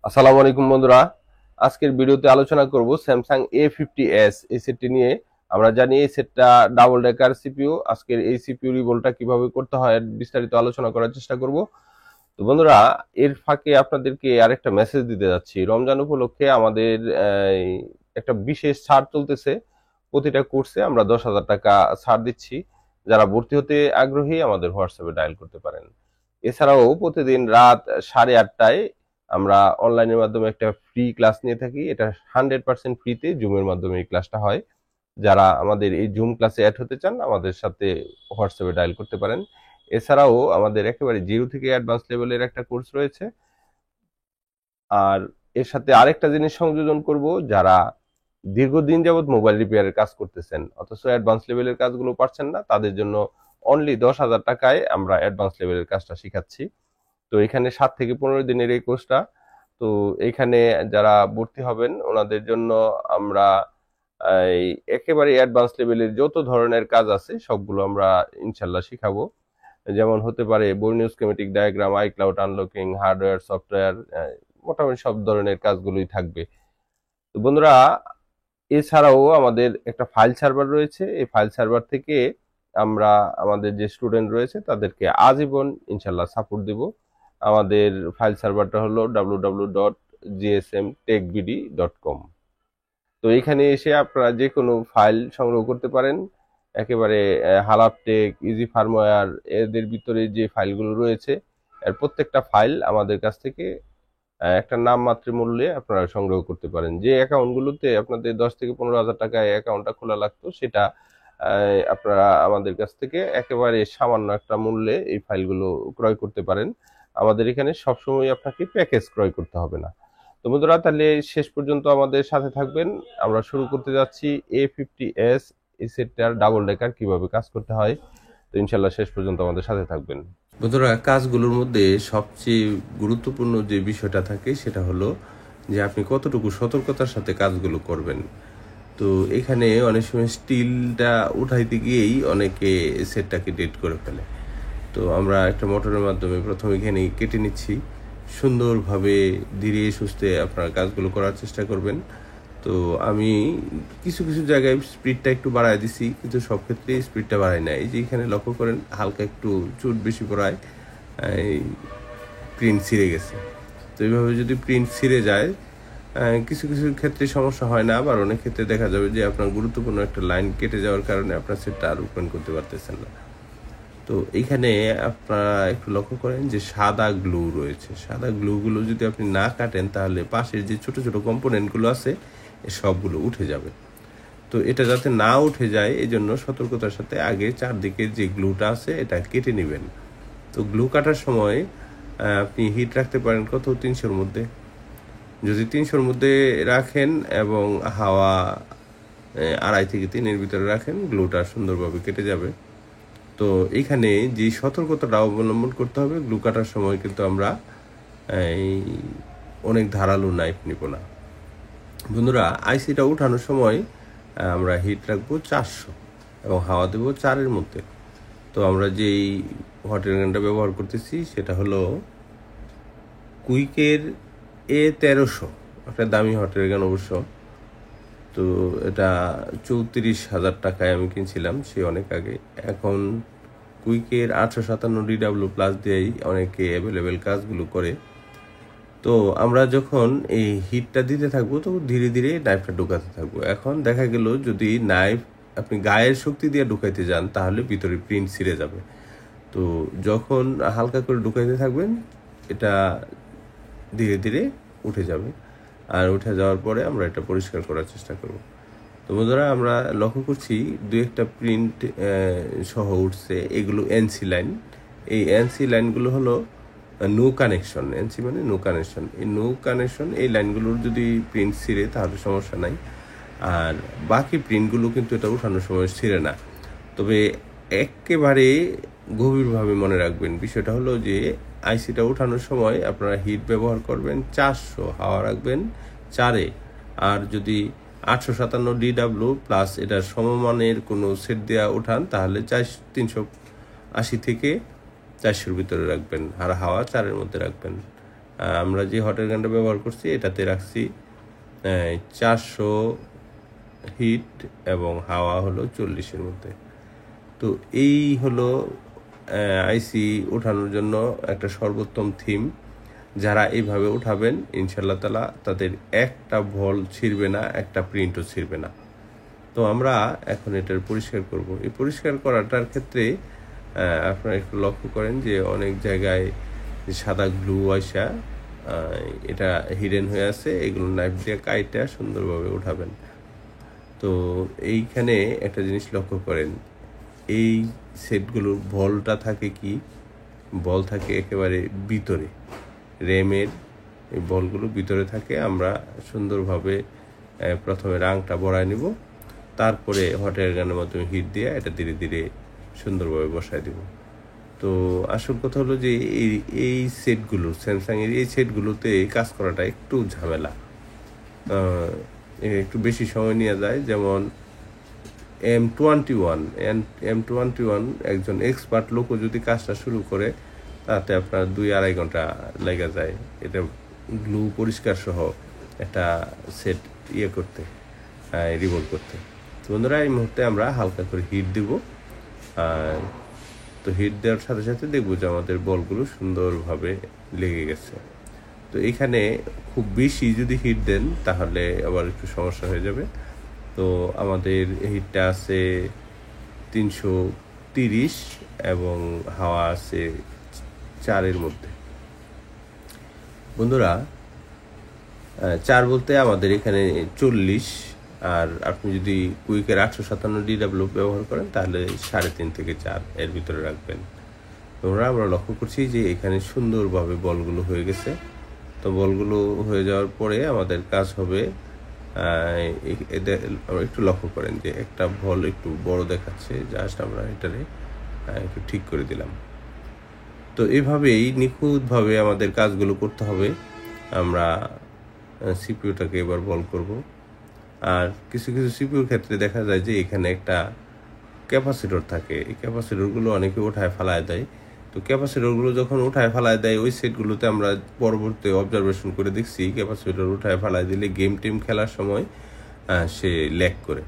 আসসালামু আলাইকুম বন্ধুরা। আজকের ভিডিওতে আলোচনা করব স্যামসাং A50s এই সেটটি নিয়ে। আমরা জানি এই সেটটা ডাবল ডেকার সিপিইউ। আজকের এই সিপিইউ রিভোল্টটা কিভাবে করতে হয় এর বিস্তারিত আলোচনা করার চেষ্টা করব। তো বন্ধুরা, এর ফাঁকে আপনাদেরকে আরেকটা মেসেজ দিতে যাচ্ছি। রমজান উপলক্ষে আমাদের একটা বিশেষ ছাড় চলতেছে। প্রতিটা কোর্সে আমরা 10,000 টাকা ছাড় দিচ্ছি। যারা ভর্তি হতে আগ্রহী আমাদের হোয়াটসঅ্যাপে ডায়াল করতে পারেন। এছাড়াও প্রতিদিন রাত 8:30টায় আমরা অনলাইনের মাধ্যমে একটা ফ্রি ক্লাস নিয়ে থাকি। এটা 100% ফ্রিতে জুমের মাধ্যমে এই ক্লাসটা হয়। যারা আমাদের এই জুম ক্লাসে অ্যাড হতে চান আমাদের সাথে হোয়াটসঅ্যাপে ডায়াল করতে পারেন। এছাড়াও আমাদের একেবারে জিরো থেকে অ্যাডভান্স লেভেলের একটা কোর্স রয়েছে। আর এর সাথে আরেকটা জিনিস সংযোজন করব, যারা দীর্ঘদিন যাবত মোবাইল রিপেয়ারের কাজ করতেছেন অথচ অ্যাডভান্স লেভেলের কাজগুলো পারছেন না, তাদের জন্য অনলি 10,000 টাকায় আমরা অ্যাডভান্স লেভেলের কাজটা শিখাচ্ছি। তো এখানে 7 থেকে 15 দিনের এই কোর্সটা। তো এখানে যারা ভর্তি হবেন ওনাদের জন্য আমরা এই একেবারে অ্যাডভান্স লেভেলের যত ধরনের কাজ আছে সবগুলো আমরা ইনশাল্লাহ শিখাবো। যেমন হতে পারে Borneo schematic diagram, iCloud unlocking, hardware, software, মোটামুটি সব ধরনের কাজগুলোই থাকবে। তো বন্ধুরা, এছাড়াও আমাদের একটা ফাইল সার্ভার রয়েছে। এই ফাইল সার্ভার থেকে আমরা আমাদের যে স্টুডেন্ট রয়েছে তাদেরকে আজীবন ইনশাল্লাহ সাপোর্ট দিব। আমাদের ফাইল সার্ভারটা হলো www.gsmtechbd.com। তো এখানে এসে আপনারা যে কোনো ফাইল সংগ্রহ করতে পারেন। একেবারে হালাপ টেক, ইজি ফার্মওয়্যার এদের ভিতরে যে ফাইলগুলো রয়েছে এর প্রত্যেকটা ফাইল আমাদের কাছ থেকে একটা নামমাত্র মূল্যে আপনারা সংগ্রহ করতে পারেন। যে অ্যাকাউন্টগুলোতে আপনাদের 10 থেকে 15 হাজার টাকায় অ্যাকাউন্টটা খোলা লাগতো সেটা আপনারা আমাদের কাছ থেকে একেবারে সামান্য একটা মূল্যে এই ফাইলগুলো ক্রয় করতে পারেন। আমাদের এখানে সবসময় আপনাকে প্যাকেজ ক্রয় করতে হবে না। তো বন্ধুরা, তাহলে শেষ পর্যন্ত আমাদের সাথে থাকবেন। আমরা শুরু করতে যাচ্ছি A50s এই সেটটার ডাবল ডেকার কিভাবে কাজ করতে হয়। তো ইনশাল্লাহ শেষ পর্যন্ত আমাদের সাথে থাকবেন। বন্ধুরা, কাজগুলোর মধ্যে সবচেয়ে গুরুত্বপূর্ণ যে বিষয়টা থাকে সেটা হলো যে আপনি কতটুকু সতর্কতার সাথে কাজগুলো করবেন। তো এখানে অনেক সময় স্টিলটা উঠাইতে গিয়েই অনেকে সেটটাকে ডেট করে ফেলে। তো আমরা একটা মোটরের মাধ্যমে প্রথমে এখানে কেটে নিচ্ছি। সুন্দরভাবে ধীরে সুস্থে আপনার কাজগুলো করার চেষ্টা করবেন। তো আমি কিছু কিছু জায়গায় স্পিডটা একটু বাড়ায় দিছি, কিন্তু সব ক্ষেত্রেই স্পিডটা বাড়াই না। এই যে এখানে লক্ষ্য করেন হালকা একটু চুট বেশি পড়ায় এই প্রিন্ট ছিঁড়ে গেছে। তো এইভাবে যদি প্রিন্ট ছিঁড়ে যায় কিছু কিছু ক্ষেত্রে সমস্যা হয় না, আবার অনেক ক্ষেত্রে দেখা যাবে যে আপনার গুরুত্বপূর্ণ একটা লাইন কেটে যাওয়ার কারণে আপনার সেটটা আর ওপেন করতে পারতেছেন না। তো এইখানে আপনারা একটু লক্ষ্য করেন যে সাদা গ্লু রয়েছে। সাদা গ্লুগুলো যদি আপনি না কাটেন তাহলে পাশের যে ছোট ছোট কম্পোনেন্টগুলো আছে সবগুলো উঠে যাবে। তো এটা যাতে না উঠে যায় এই জন্য সতর্কতার সাথে আগে চারদিকে যে গ্লুটা আছে এটা কেটে নেবেন। তো গ্লু কাটার সময় আপনি হিট রাখতে পারেন কত, 300-র মধ্যে। যদি 300-র মধ্যে রাখেন এবং হাওয়া 2.5 থেকে 3-এর ভিতরে রাখেন, গ্লুটা সুন্দরভাবে কেটে যাবে। তো এখানে যে সতর্কতাটা অবলম্বন করতে হবে, গ্লু কাটার সময় কিন্তু আমরা এই অনেক ধারালো নাইফ নিব না। বন্ধুরা, আইসিটা উঠানোর সময় আমরা হিট রাখবো 400 এবং হাওয়া দেবো 4-এর মধ্যে। তো আমরা যেই হট এয়ার ব্যবহার করতেছি সেটা হলো কুইকের A1300, একটা দামি হট এয়ার অবশ্য। তো এটা 34,000 টাকায় আমি কিনছিলাম সে অনেক আগে। এখন কুইকের 857 DW+ দিয়েই অনেকে অ্যাভেলেবেল কাজগুলো করে। তো আমরা যখন এই হিটটা দিতে থাকবো তো ধীরে ধীরে নাইফটা ঢুকাতে থাকবো। এখন দেখা গেল যদি নাইফ আপনি গায়ের শক্তি দিয়ে ঢুকাইতে যান তাহলে ভিতরে প্রিন্ট ছিঁড়ে যাবে। তো যখন হালকা করে ঢুকাইতে থাকবেন এটা ধীরে ধীরে উঠে যাবে। আর উঠে যাওয়ার পরে আমরা এটা পরিষ্কার করার চেষ্টা করব। তো বন্ধুরা, আমরা লক্ষ্য করছি দু একটা প্রিন্ট সহ উঠছে। এগুলো এনসি লাইন। এই এনসি লাইনগুলো হলো নো কানেকশন। এনসি মানে নো কানেকশন। এই নো কানেকশন এই লাইনগুলোর যদি প্রিন্ট ছিঁড়ে তাহলে সমস্যা নাই, আর বাকি প্রিন্টগুলো কিন্তু এটা উঠানোর সময় ছিঁড়ে না। তবে একেবারে গভীরভাবে মনে রাখবেন বিষয়টা হলো যে আইসিটা উঠানোর সময় আপনারা হিট ব্যবহার করবেন 400, হাওয়া রাখবেন 4-এ। আর যদি 857 DW+ এটার সমমানের কোনো সেট দেওয়া উঠান তাহলে 380 থেকে 400-র ভিতরে রাখবেন, আর হাওয়া 4-এর মধ্যে রাখবেন। আমরা যে হট এয়ার গানটা ব্যবহার করছি এটাতে রাখছি 400 হিট এবং হাওয়া হলো 40-এর মধ্যে। তো এই হলো আইসি ওঠানোর জন্য একটা সর্বোত্তম থিম। যারা এইভাবে উঠাবেন ইনশাল্লাহ তাআলা তাদের একটা ভল ছিঁড়বে না, একটা প্রিন্টও ছিঁড়বে না। তো আমরা এখন এটার পরিষ্কার করব। এই পরিষ্কার করাটার ক্ষেত্রে আপনারা একটু লক্ষ্য করেন যে অনেক জায়গায় সাদা গ্লু আইসা এটা হিডেন হয়ে আছে, এগুলো নাইফ দিয়ে কাইটা সুন্দরভাবে উঠাবেন। তো এইখানে একটা জিনিস লক্ষ্য করেন, এই সেটগুলোর বলটা থাকে কি, বল থাকে একেবারে ভিতরে, র্যামের এই বলগুলো ভিতরে থাকে। আমরা সুন্দরভাবে প্রথমে রাংটা বড়ায় নিব, তারপরে হট এয়ার গানের মাধ্যমে হিট দিয়ে এটা ধীরে ধীরে সুন্দরভাবে বসায় দিব। তো আসল কথা হলো যে এই সেটগুলো, স্যামসাংয়ের এই সেটগুলোতে কাজ করাটা একটু ঝামেলা, একটু বেশি সময় নিয়ে যায়। যেমন M21 একজন এক্সপার্ট লোকও যদি কাজটা শুরু করে তাতে আপনার 2-2.5 ঘন্টা লেগে যায় এটা গ্লু পরিষ্কার সহ একটা সেট করতে, রিভোল্ভ করতে। তো বন্ধুরা, এই মুহূর্তে আমরা হালকা করে হিট দিব। তো হিট দেওয়ার সাথে সাথে দেখবো যে আমাদের বলগুলো সুন্দরভাবে লেগে গেছে। তো এখানে খুব বেশি যদি হিট দেন তাহলে আবার একটু সমস্যা হয়ে যাবে। তো আমাদের হিটটা আছে 330 এবং হাওয়া আছে 4-এর মধ্যে। বন্ধুরা, 4 বলতে আমাদের এখানে 40, আর আপনি যদি কুইকের 857 DW ব্যবহার করেন তাহলে 3.5 থেকে 4 এর ভিতরে রাখবেন। আমরা লক্ষ্য করছি যে এখানে সুন্দরভাবে বলগুলো হয়ে গেছে। তো বলগুলো হয়ে যাওয়ার পরে আমাদের কাজ হবে, একটু লক্ষ্য করেন যে একটা বল একটু বড় দেখাচ্ছে, জাস্ট আমরা এটারে একটু ঠিক করে দিলাম। তো এভাবেই নিখুঁতভাবে আমাদের কাজগুলো করতে হবে। আমরা সিপিইউটাকে এবার বল করব। আর কিছু কিছু সিপিইউর ক্ষেত্রে দেখা যায় যে এখানে একটা ক্যাপাসিটর থাকে, এই ক্যাপাসিটরগুলো অনেকে উঠায় ফালায় দেয়। তো ক্যাপাসিটরগুলো যখন উঠায় ফালায় দেয় ওই সেটগুলোতে আমরা পরবর্তী অবজারভেশন করে দেখছি ক্যাপাসিটর উঠায় ফালায় দিলে গেম টেম খেলার সময় সে ল্যাগ করে।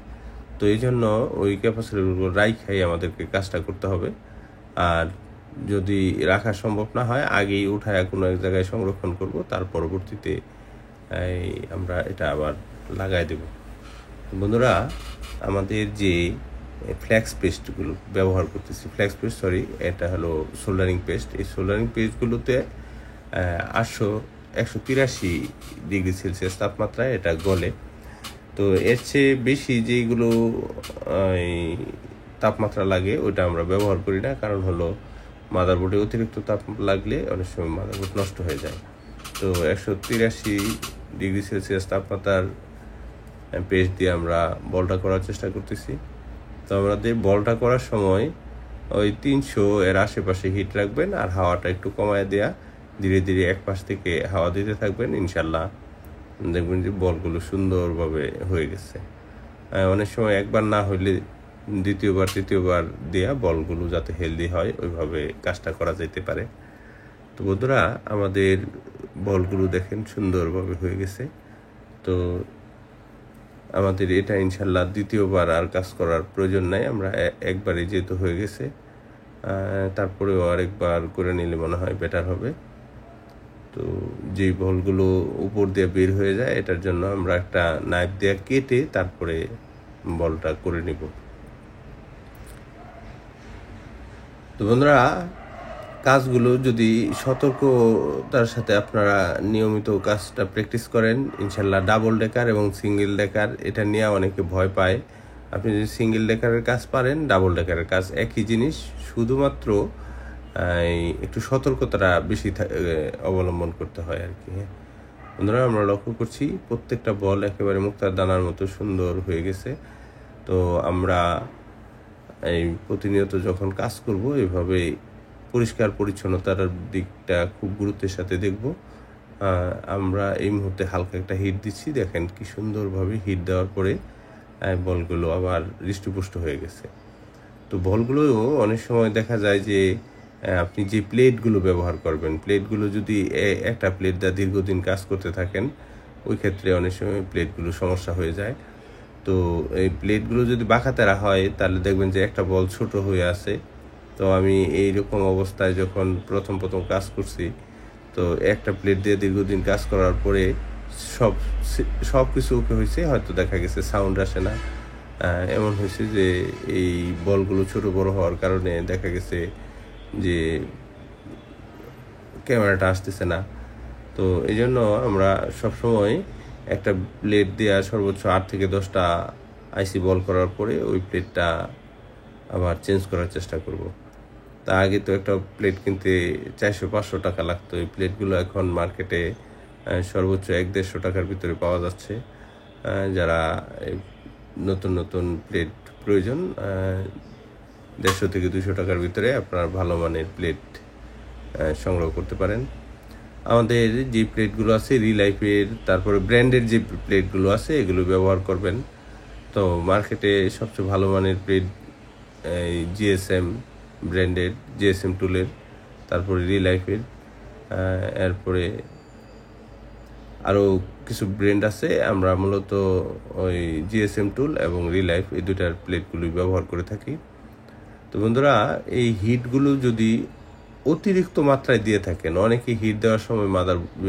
তো এই জন্য ওই ক্যাপাসিটরগুলো রাইখাই আমাদেরকে কাজটা করতে হবে। আর যদি রাখা সম্ভব না হয় আগেই উঠায় কোনো এক জায়গায় সংরক্ষণ করব, তার পরবর্তীতে আমরা এটা আবার লাগাই দেব। বন্ধুরা, আমাদের যে ফ্ল্যাক্স পেস্টগুলো ব্যবহার করতেছি, এটা হলো সোল্ডারিং পেস্ট। এই সোল্ডারিং পেস্টগুলোতে 183°C তাপমাত্রায় এটা গলে। তো এর চেয়ে বেশি যেগুলো তাপমাত্রা লাগে ওটা আমরা ব্যবহার করি না, কারণ হলো মাদারবোর্ডে অতিরিক্ত তাপ লাগলে অনেক সময় মাদারবোর্ড নষ্ট হয়ে যায়। তো 183°C তাপমাত্রার পেস্ট দিয়ে আমরা বলটা করার চেষ্টা করতেছি। তো আমাদের বলটা করার সময় ওই 300 এর আশেপাশে হিট রাখবেন, আর হাওয়াটা একটু কমায় দেয়া, ধীরে ধীরে এক পাশ থেকে হাওয়া দিতে থাকবেন। ইনশাল্লাহ দেখবেন যে বলগুলো সুন্দরভাবে হয়ে গেছে। অনেক সময় একবার না হইলে দ্বিতীয়বার তৃতীয়বার দেয়া বলগুলো যাতে হেলদি হয় ওইভাবে কাজটা করা যেতে পারে। তো বন্ধুরা, আমাদের বলগুলো দেখেন সুন্দরভাবে হয়ে গেছে। তো আমাদের এটা ইনশাল্লাহ দ্বিতীয়বার আর কাজ করার প্রয়োজন নাই, আমরা একবারে যেহেতু হয়ে গেছে তারপরেও আরেকবার করে নিলে মনে হয় বেটার হবে। তো যেই বলগুলো উপর দিয়ে বের হয়ে যায় এটার জন্য আমরা একটা নাইফ দিয়ে কেটে তারপরে বলটা করে নিব। তো বন্ধুরা, কাজগুলো যদি সতর্কতার সাথে আপনারা নিয়মিত কাজটা প্র্যাকটিস করেন ইনশাল্লাহ ডাবল ডেকার এবং সিঙ্গেল ডেকার এটা নিয়ে অনেকে ভয় পায়। আপনি যদি সিঙ্গেল ডেকারের কাজ পারেন, ডাবল ডেকারের কাজ একই জিনিস, শুধুমাত্র একটু সতর্কতাটা বেশি অবলম্বন করতে হয় আর কি। হ্যাঁ বন্ধুরা, আমরা লক্ষ্য করছি প্রত্যেকটা বল একেবারে মুক্তার দানার মতো সুন্দর হয়ে গেছে। তো আমরা এই প্রতিনিয়ত যখন কাজ করব এইভাবে পরিষ্কার পরিচ্ছন্নতার দিকটা খুব গুরুত্বের সাথে দেখব। আমরা এই মুহূর্তে হালকা একটা হিট দিচ্ছি, দেখেন কি সুন্দরভাবে হিট দেওয়ার পরে বলগুলো আবার হৃষ্টপুষ্ট হয়ে গেছে। তো বলগুলোও অনেক সময় দেখা যায় যে আপনি যে প্লেটগুলো ব্যবহার করবেন, প্লেটগুলো যদি একটা প্লেট দিয়ে দীর্ঘদিন কাজ করতে থাকেন, ওই ক্ষেত্রে অনেক সময় প্লেটগুলো সমস্যা হয়ে যায়। তো এই প্লেটগুলো যদি বাঁকাতেরা হয় তাহলে দেখবেন যে একটা বল ছোট হয়ে আছে। তো আমি এইরকম অবস্থায় যখন প্রথম কাজ করছি, তো একটা প্লেট দিয়ে দীর্ঘদিন কাজ করার পরে সব সব কিছু ওকে হয়েছে, হয়তো দেখা গেছে সাউন্ড আসে না। এমন হয়েছে যে এই বলগুলো ছোট বড় হওয়ার কারণে দেখা গেছে যে ক্যামেরাটা আসতেছে না। তো এই জন্য আমরা সবসময় একটা প্লেট দেওয়া সর্বোচ্চ 8 থেকে 10টা আইসি বল করার পরে ওই প্লেটটা আবার চেঞ্জ করার চেষ্টা করব। তা আগে তো একটা প্লেট কিনতে 400-500 টাকা লাগতো। এই প্লেটগুলো এখন মার্কেটে সর্বোচ্চ 100-150 টাকার ভিতরে পাওয়া যাচ্ছে। যারা নতুন প্লেট প্রয়োজন, 150 থেকে 200 টাকার ভিতরে আপনার ভালো মানের প্লেট সংগ্রহ করতে পারেন। আমাদের যে প্লেটগুলো আছে রিলাইফের, তারপরে ব্র্যান্ডের যে প্লেটগুলো আছে এগুলো ব্যবহার করবেন। তো মার্কেটে সবচেয়ে ভালো মানের প্লেট এই জিএসএম ব্র্যান্ডের, জিএসএম টুলের, তারপরে রিলাইফের, এরপরে আরও কিছু ব্র্যান্ড আছে। আমরা মূলত ওই জিএসএম টুল এবং রিলাইফ এই দুটার প্লেটগুলি ব্যবহার করে থাকি। তো বন্ধুরা, এই হিটগুলো যদি অতিরিক্ত মাত্রায় দিয়ে থাকেন, অনেকে হিট দেওয়ার সময়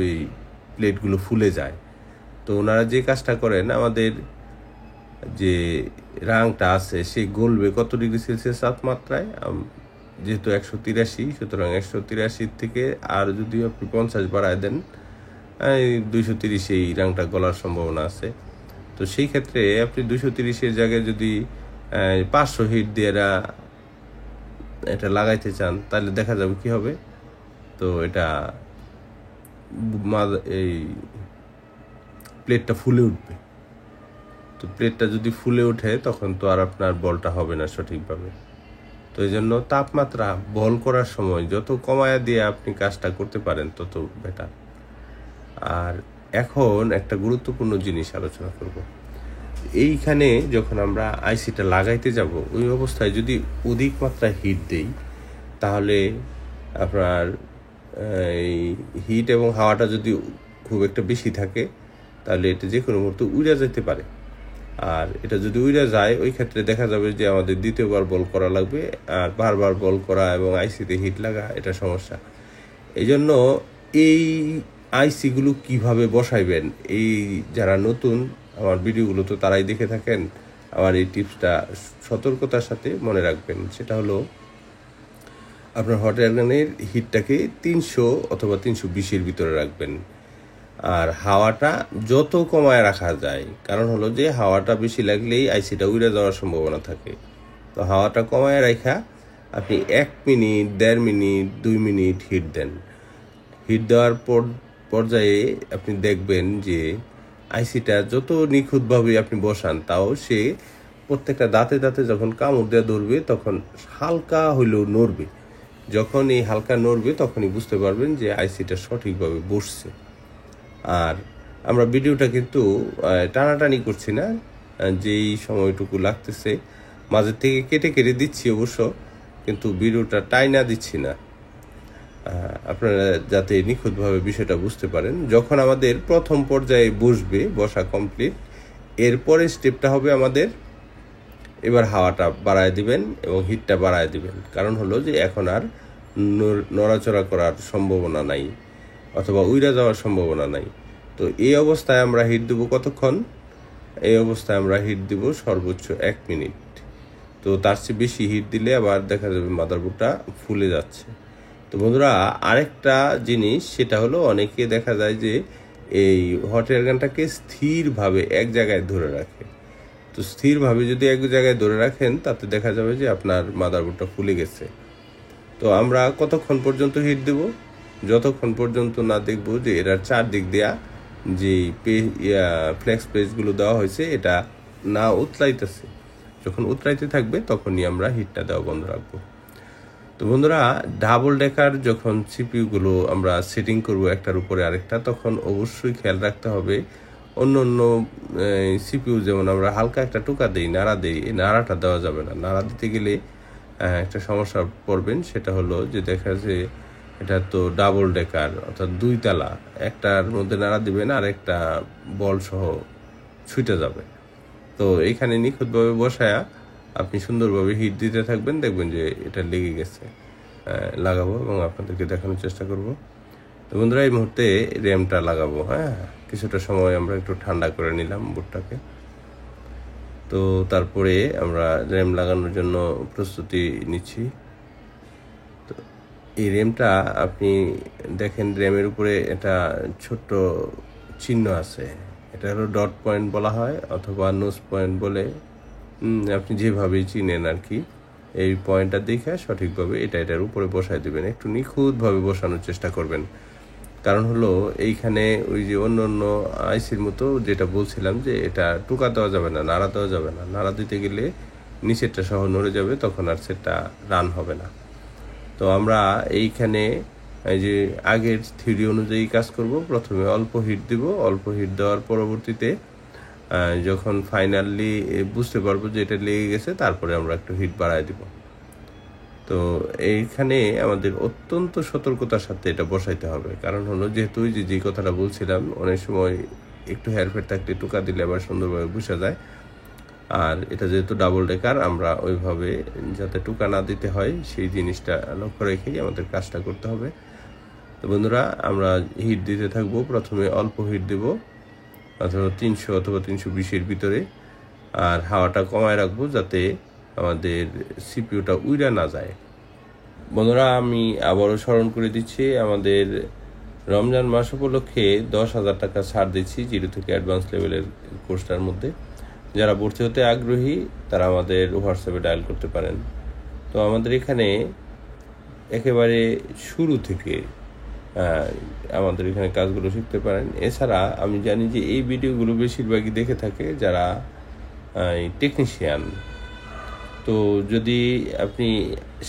এই প্লেটগুলো ফুলে যায়। তো ওনারা যে কাজটা করেন, আমাদের যে রাংটা আছে সেই গলবে কত ডিগ্রি সেলসিয়াস তাপমাত্রায়, যেহেতু 183, সুতরাং 183 থেকে আর যদি আপনি 50 বাড়ায় দেন 230 এই রাংটা গলার সম্ভাবনা আছে। তো সেই ক্ষেত্রে আপনি 230-এর জায়গায় যদি 500 হিট দিয়ে এটা লাগাইতে চান, তাহলে দেখা যাবে কি হবে। তো এটা এই প্লেটটা ফুলে উঠবে। তো প্লেটটা যদি ফুলে ওঠে তখন তো আর আপনার বলটা হবে না সঠিকভাবে। তো এই জন্য তাপমাত্রা বল করার সময় যত কমায়া দিয়ে আপনি কাজটা করতে পারেন তত বেটার। আর এখন একটা গুরুত্বপূর্ণ জিনিস আলোচনা করব। এইখানে যখন আমরা আইসিটা লাগাইতে যাব, ওই অবস্থায় যদি অধিক মাত্রায় হিট দেই, তাহলে আপনার এই হিট এবং হাওয়াটা যদি খুব একটা বেশি থাকে, তাহলে এটা যে কোনো মুহূর্তে উড়ে যেতে পারে। আর এটা যদি উড়ে যায়, ওই ক্ষেত্রে দেখা যাবে যে আমাদের দ্বিতীয়বার বল করা লাগবে। আর বারবার বল করা এবং আইসিতে হিট লাগা, এটা সমস্যা। এই জন্য এই আইসিগুলো কিভাবে বসাইবেন, এই যারা নতুন আমার ভিডিওগুলো তো তারাই দেখে থাকেন, আমার এই টিপসটা সতর্কতার সাথে মনে রাখবেন। সেটা হলো, আপনার হট এয়ার গানের হিটটাকে 300 অথবা 320-এর ভিতরে রাখবেন। আর হাওয়াটা যত কমায় রাখা যায়, কারণ হলো যে হাওয়াটা বেশি লাগলেই আইসিটা উড়ে যাওয়ার সম্ভাবনা থাকে। তো হাওয়াটা কমায় রাখা আপনি 1 মিনিট, 1.5 মিনিট, 2 মিনিট হিট দেন। হিট দেওয়ার পর্যায়ে আপনি দেখবেন যে আইসিটা যত নিখুঁতভাবে আপনি বসান, তাও সে প্রত্যেকটা দাঁতে যখন কামড় দিয়ে ধরবে তখন হালকা হইলেও নড়বে। যখন এই হালকা নড়বে তখনই বুঝতে পারবেন যে আইসিটা সঠিকভাবে বসছে। আর আমরা ভিডিওটা কিন্তু টানাটানি করছি না, যেই সময়টুকু লাগতেছে মাঝে থেকে কেটে দিচ্ছি অবশ্য, কিন্তু ভিডিওটা টাইনা দিচ্ছি না, আপনারা যাতে নিখুঁতভাবে বিষয়টা বুঝতে পারেন। যখন আমাদের প্রথম পর্যায়ে বসা কমপ্লিট, এরপরে স্টেপটা হবে আমাদের এবার হাওয়াটা বাড়ায় দিবেন এবং হিটটা বাড়ায় দিবেন। কারণ হলো যে এখন আর নড়াচড়া করার সম্ভাবনা নাই অথবা উইরা যাওয়ার সম্ভাবনা নাই। তো এই অবস্থায় আমরা হিট দেবো কতক্ষণ? এই অবস্থায় আমরা হিট দিব সর্বোচ্চ 1 মিনিট। তো তার চেয়ে বেশি হিট দিলে আবার দেখা যাবে মাদারবোর্ডটা ফুলে যাচ্ছে। তো বন্ধুরা, আরেকটা জিনিস, সেটা হলো অনেকে দেখা যায় যে এই হট এয়ার গানটাকে স্থিরভাবে এক জায়গায় ধরে রাখে। তো স্থিরভাবে যদি এক জায়গায় ধরে রাখেন, তাতে দেখা যাবে যে আপনার মাদারবোর্ডটা ফুলে গেছে। তো আমরা কতক্ষণ পর্যন্ত হিট দেব? যতক্ষণ পর্যন্ত না দেখব যে এটার চারদিক দেয়া যে ফ্লেক্স পেজগুলো দেওয়া হয়েছে এটা না উতলাইতেছে। যখন উতলাইতে থাকবে তখনই আমরা হিটটা দেওয়া বন্ধ রাখবো। তো বন্ধুরা, ডাবল ডেকার যখন সিপিইউগুলো আমরা সেটিং করব একটার উপরে আরেকটা, তখন অবশ্যই খেয়াল রাখতে হবে অন্য সিপিইউ যেমন আমরা হালকা একটা টোকা দিই, নাড়া দিই, এই নাড়াটা দেওয়া যাবে না। নাড়া দিতে গেলে একটা সমস্যা পড়বেন, সেটা হলো যে দেখা যে এটা তো ডাবল ডেকার অর্থাৎ 2 তলা, একটার মধ্যে নাড়া দিবেন আর একটা বল সহ ছুটে যাবে। তো এইখানে নিখুঁতভাবে বসায়া আপনি সুন্দরভাবে হিট দিতে থাকবেন, দেখবেন যে এটা লেগে গেছে। লাগাবো এবং আপনাদেরকে দেখানোর চেষ্টা করব। তো বন্ধুরা এই মুহূর্তে র্যামটা লাগাবো। কিছুটা সময় আমরা একটু ঠান্ডা করে নিলাম বোর্ডটাকে। তো তারপরে আমরা র্যাম লাগানোর জন্য প্রস্তুতি নিচ্ছি। তো এই র্যামটা আপনি দেখেন, র্যামের উপরে একটা ছোট্ট চিহ্ন আছে, এটা হলো ডট পয়েন্ট বলা হয় অথবা নোজ পয়েন্ট বলে, আপনি যেভাবেই চিনেন আর কি। এই পয়েন্টটা দেখে সঠিকভাবে এটার উপরে বসায় দেবেন, একটু নিখুঁতভাবে বসানোর চেষ্টা করবেন। কারণ হলো এইখানে ওই যে অন্য অন্য আইসির মতো যেটা বলছিলাম যে এটা টুকা দেওয়া যাবে না, নাড়া দেওয়া যাবে না। নাড়া দিতে গেলে নিচেরটা সহ নড়ে যাবে, তখন আর সেটা রান হবে না। তো আমরা এইখানে এই যে আগের থিওরি অনুযায়ী কাজ করব। প্রথমে অল্প হিট দিব, অল্প হিট দেওয়ার পরবর্তীতে যখন ফাইনালি বুঝতে পারবো যে এটা লেগে গেছে, তারপরে আমরা একটু হিট বাড়ায় দিব। তো এইখানে আমাদের অত্যন্ত সতর্কতার সাথে এটা বসাইতে হবে। কারণ হলো যেহেতু যে কথাটা বলছিলাম, অনেক সময় একটু হেরফের থাকলে টুকা দিলে আবার সুন্দরভাবে বসে যায়। আর এটা যেহেতু ডাবল ডেকার, আমরা ওইভাবে যাতে টুকা না দিতে হয় সেই জিনিসটা লক্ষ্য রেখেই আমাদের কাজটা করতে হবে। তো বন্ধুরা আমরা হিট দিতে থাকবো। প্রথমে অল্প হিট দেব, অথবা 300 অথবা 320-এর ভিতরে, আর হাওয়াটা কমায় রাখবো যাতে আমাদের সিপিইউটা উইড়া না যায়। বন্ধুরা আমি আবারও স্মরণ করে দিচ্ছি, আমাদের রমজান মাস উপলক্ষে 10,000 টাকা ছাড় দিচ্ছি 0 থেকে অ্যাডভান্স লেভেলের কোর্সটার মধ্যে। যারা ভর্তি হতে আগ্রহী তারা আমাদের হোয়াটসঅ্যাপে ডায়াল করতে পারেন। তো আমাদের এখানে একেবারে শুরু থেকে আমাদের এখানে কাজগুলো শিখতে পারেন। এছাড়া আমি জানি যে এই ভিডিওগুলো বেশিরভাগই দেখে থাকে যারা টেকনিশিয়ান। তো যদি আপনি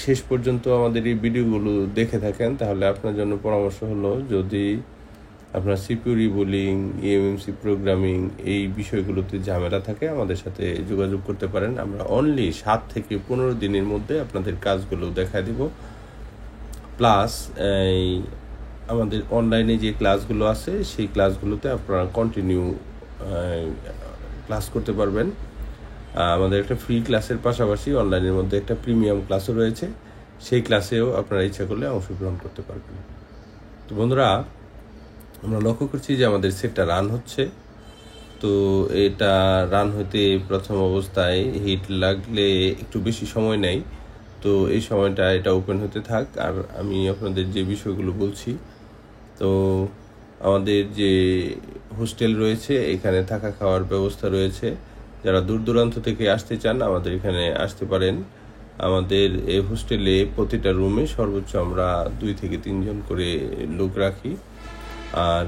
শেষ পর্যন্ত আমাদের এই ভিডিওগুলো দেখে থাকেন, তাহলে আপনার জন্য পরামর্শ হলো, যদি আপনার সিপিইউ রিবোলিং, ইএমএমসি প্রোগ্রামিং এই বিষয়গুলোতে ঝামেলা থাকে, আমাদের সাথে যোগাযোগ করতে পারেন। আমরা অনলি 7 থেকে 15 দিনের মধ্যে আপনাদের কাজগুলো দেখা দিব। প্লাস আমাদের অনলাইনে যে ক্লাসগুলো আছে সেই ক্লাসগুলোতে আপনারা কন্টিনিউ ক্লাস করতে পারবেন। আমাদের একটা ফ্রি ক্লাসের পাশাপাশি অনলাইনের মধ্যে একটা প্রিমিয়াম ক্লাসও রয়েছে, সেই ক্লাসেও আপনারা ইচ্ছা করলে অংশগ্রহণ করতে পারবেন। তো বন্ধুরা আমরা লক্ষ্য করছি যে আমাদের সেটটা রান হচ্ছে। তো এটা রান হতে প্রথম অবস্থায় হিট লাগলে একটু বেশি সময় নেয়। তো এই সময়টা এটা ওপেন হতে থাক, আর আমি আপনাদের যে বিষয়গুলো বলছি। তো আমাদের যে হোস্টেল রয়েছে, এখানে থাকা খাওয়ার ব্যবস্থা রয়েছে। যারা দূর দূরান্ত থেকে আসতে চান আমাদের এখানে আসতে পারেন। আমাদের এই হোস্টেলে প্রতিটা রুমে সর্বোচ্চ আমরা 2 থেকে 3 জন করে লোক রাখি। আর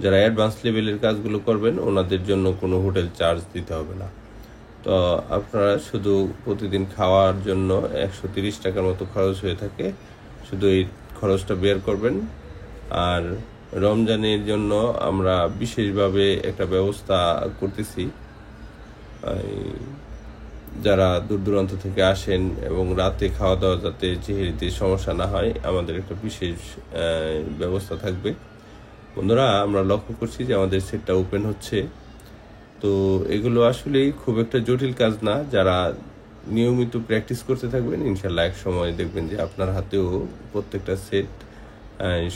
যারা অ্যাডভান্স লেভেলের কাজগুলো করবেন ওনাদের জন্য কোনো হোটেল চার্জ দিতে হবে না। তো আপনারা শুধু প্রতিদিন খাওয়ার জন্য 130 টাকার মতো খরচ হয়ে থাকে, শুধু এই খরচটা বের করবেন। আর রমজানের জন্য আমরা বিশেষভাবে একটা ব্যবস্থা করতেছি, যারা দূর দূরান্ত থেকে আসেন এবং রাতে খাওয়া দাওয়া যাতে সেহরিতে সমস্যা না হয়, আমাদের একটা বিশেষ ব্যবস্থা থাকবে। বন্ধুরা আমরা লক্ষ্য করছি যে আমাদের সেটটা ওপেন হচ্ছে। তো এগুলো আসলেই খুব একটা জটিল কাজ না, যারা নিয়মিত প্র্যাকটিস করতে থাকবেন ইনশাল্লাহ এক সময় দেখবেন যে আপনার হাতেও প্রত্যেকটা সেট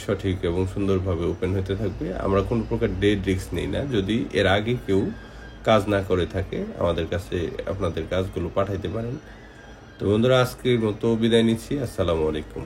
সঠিক এবং সুন্দরভাবে ওপেন হতে থাকবে। আমরা কোনো প্রকার ডেড রিস্ক নেই না। যদি এর আগে কেউ কাজ না করে থাকে আমাদের কাছে আপনাদের কাজগুলো পাঠাইতে পারেন। তো বন্ধুরা আজকের মতো বিদায় নিচ্ছি। আসসালামু আলাইকুম।